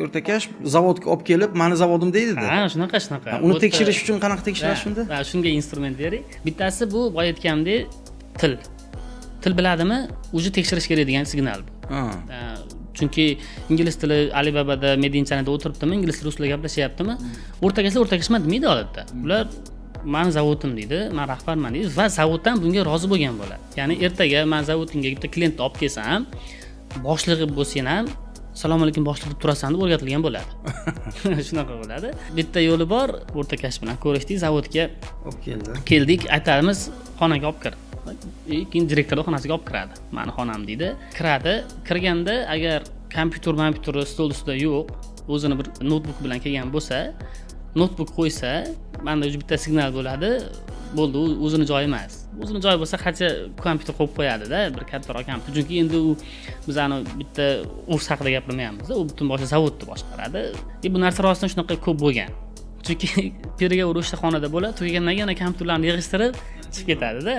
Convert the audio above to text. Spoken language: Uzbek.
o'rtakash zavodga olib kelib, meni zavodim deydi-da. Ha, shunaqa. Uni tekshirish uchun qanaqa tekshirish shunda? Ha, shunga instrument bering. Bittasi bu boya aytganimdek til. Til biladimi? O'zi tekshirish kerak degan signal bu. Chunki ingliz tili Alibabada Medinchada o'tiribdimi, ingliz tili ruslar gaplashyaptimi? O'rtakashlar o'rtakashman demaydi odatda. Ular men zavodim deydi, men rahbarman deydi va zavoddan bunga rozi bo'lgan bo'ladi. Ya'ni ertaga men zavodingga bitta klient olib kelsam, boshlig'i bo'lsang ham Assalomu alaykum boshliq deb turasan deb o'rgatilgan bo'ladi. Shunaqa bo'ladi. Bitta yo'li bor, o'rtakash bilan ko'rishdik, zavodga olib keldi. Keldik, aytamiz, xonaga olib kir. Keyin direktor xonasiga olib kiradi. Meni xonam deydi. Kiradi. Kirganda agar kompyuter stol ustida yo'q, o'zini bir notebook bilan kelgan bo'lsa, notebook qo'ysa, menda o'zi bitta signal bo'ladi. Bo'ldi, o'zini joyi emas. O'zini joyi bo'lsa, qancha kompyuter qo'yib qo'yadi-da, bir kattaroq kompyuter. Chunki endi u bizani bitta ofis haqida gapirmayapmiz. U butun boshli zavodni boshqaradi. Bu narsa rostdan shunaqa ko'p bo'lgan. Chunki periga urushda xonada bo'ladi, tugagandan keyin kompyuterlarni yig'ishtirib chiqib ketadi-da.